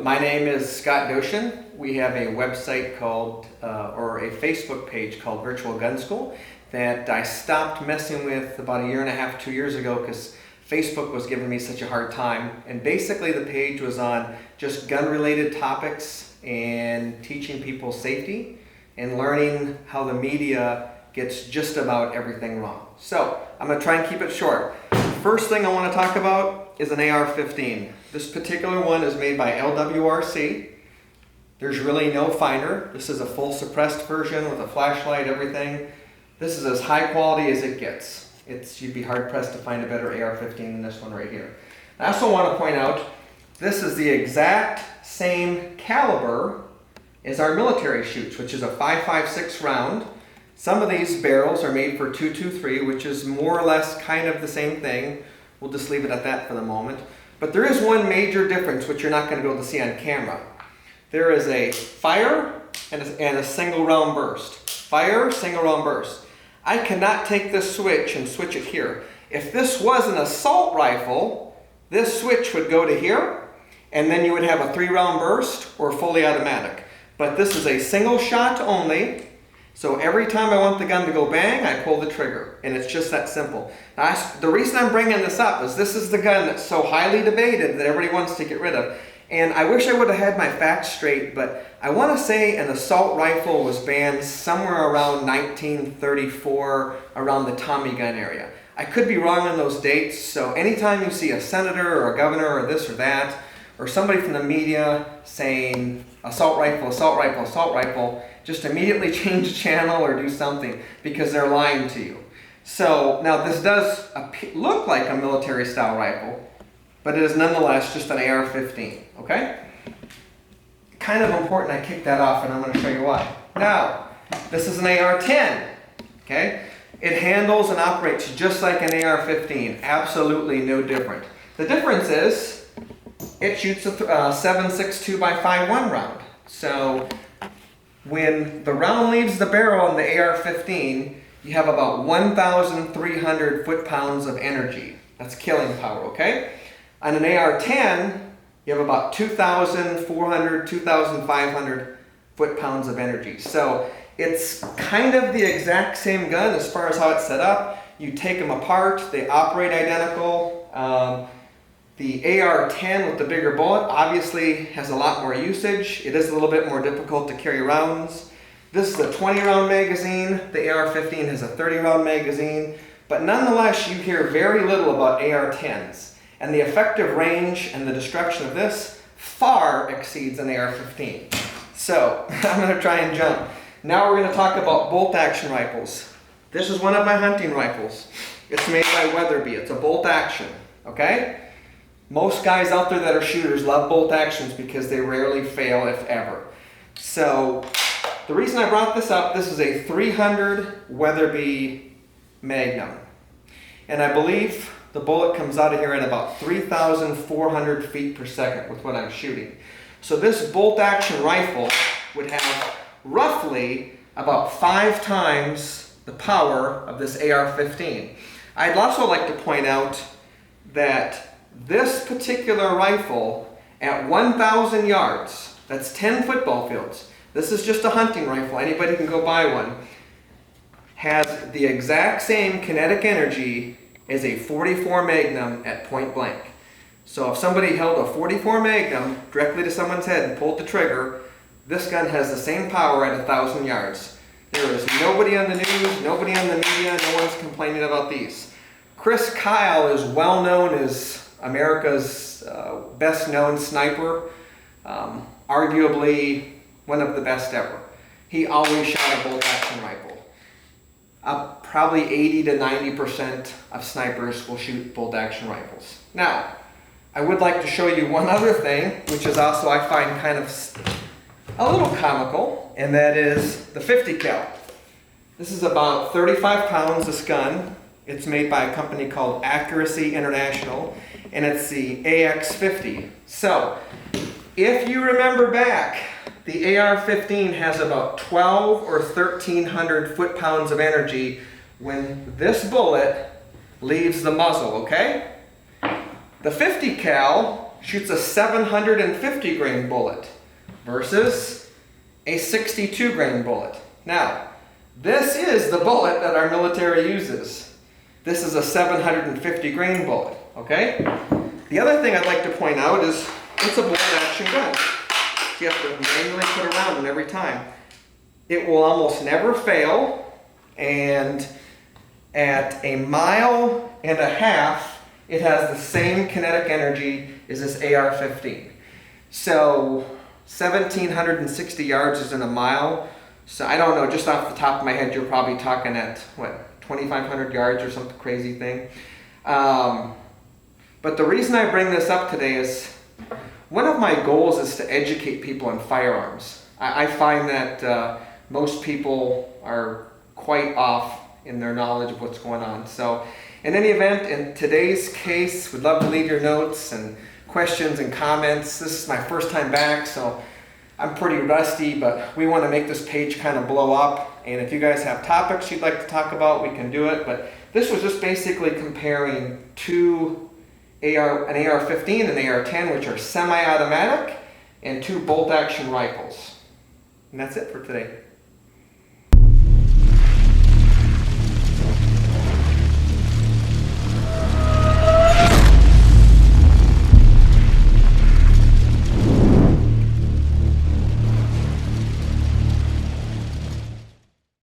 My name is Scott Doshin. We have a website called, or a Facebook page called Virtual Gun School that I stopped messing with about 1.5 years, 2 years ago because Facebook was giving me such a hard time. And basically the page was on just gun-related topics and teaching people safety and learning how the media gets just about everything wrong. So I'm going to try and keep it short. First thing I want to talk about is an AR-15. This particular one is made by LWRC. There's really no finder. This is a full suppressed version with a flashlight, everything. This is as high quality as it gets. You'd be hard pressed to find a better AR-15 than this one right here. I also want to point out, this is the exact same caliber as our military shoots, which is a 5.56 round. Some of these barrels are made for .223, which is more or less kind of the same thing. We'll just leave it at that for the moment. But there is one major difference which you're not going to be able to see on camera. There is a fire and a single round burst. Fire, single round burst. I cannot take this switch and switch it here. If this was an assault rifle, this switch would go to here, and then you would have a 3-round burst or fully automatic. But this is a single shot only. So every time I want the gun to go bang, I pull the trigger, and it's just that simple. Now, the reason I'm bringing this up is this is the gun that's so highly debated that everybody wants to get rid of. And I wish I would have had my facts straight, but I want to say an assault rifle was banned somewhere around 1934, around the Tommy gun area. I could be wrong on those dates, so anytime you see a senator or a governor or this or that, or somebody from the media saying assault rifle, assault rifle, assault rifle, just immediately change the channel or do something because they're lying to you. So now this does look like a military style rifle, but it is nonetheless just an AR-15, okay? Kind of important I kick that off, and I'm going to show you why. Now, this is an AR-10, okay? It handles and operates just like an AR-15, absolutely no different. The difference is it shoots a 7.62 by 5.1 round. So when the round leaves the barrel in the AR-15, you have about 1,300 foot-pounds of energy. That's killing power, okay? On an AR-10, you have about 2,400, 2,500 foot-pounds of energy. So it's kind of the exact same gun as far as how it's set up. You take them apart, they operate identical. The AR-10 with the bigger bullet obviously has a lot more usage. It is a little bit more difficult to carry rounds. This is a 20-round magazine. The AR-15 has a 30-round magazine. But nonetheless, you hear very little about AR-10s. And the effective range and the destruction of this far exceeds an AR-15. So I'm going to try and jump. Now we're going to talk about bolt-action rifles. This is one of my hunting rifles. It's made by Weatherby. It's a bolt-action, okay? Most guys out there that are shooters love bolt actions because they rarely fail, if ever. So the reason I brought this up, this is a 300 Weatherby Magnum. And I believe the bullet comes out of here at about 3,400 feet per second with what I'm shooting. So this bolt action rifle would have roughly about 5 times the power of this AR-15. I'd also like to point out that this particular rifle at 1,000 yards, that's 10 football fields, this is just a hunting rifle, anybody can go buy one, has the exact same kinetic energy as a .44 Magnum at point blank. So if somebody held a .44 Magnum directly to someone's head and pulled the trigger, this gun has the same power at 1,000 yards. There is nobody on the news, nobody on the media, no one's complaining about these. Chris Kyle is well known as America's best known sniper, arguably one of the best ever. He always shot a bolt action rifle. Probably 80 to 90% of snipers will shoot bolt action rifles. Now, I would like to show you one other thing, which is also I find kind of a little comical, and that is the 50 cal. This is about 35 pounds, this gun. It's made by a company called Accuracy International, and it's the AX-50. So, if you remember back, the AR-15 has about 12 or 1,300 foot-pounds of energy when this bullet leaves the muzzle, okay? The 50 cal shoots a 750 grain bullet versus a 62 grain bullet. Now, this is the bullet that our military uses. This is a 750 grain bullet, okay? The other thing I'd like to point out is it's a bolt action gun. So you have to manually put a round in every time. It will almost never fail, and at 1.5 miles, it has the same kinetic energy as this AR-15. So 1,760 yards is in a mile. So I don't know, just off the top of my head, you're probably talking at, what, 2,500 yards or something crazy thing. But the reason I bring this up today is one of my goals is to educate people on firearms. I find that most people are quite off in their knowledge of what's going on. So in any event, in today's case, we'd love to leave your notes and questions and comments. This is my first time back, so I'm pretty rusty, but we want to make this page kind of blow up. And if you guys have topics you'd like to talk about, we can do it. But this was just basically comparing an AR-15 and AR-10, which are semi-automatic, and two bolt-action rifles. And that's it for today.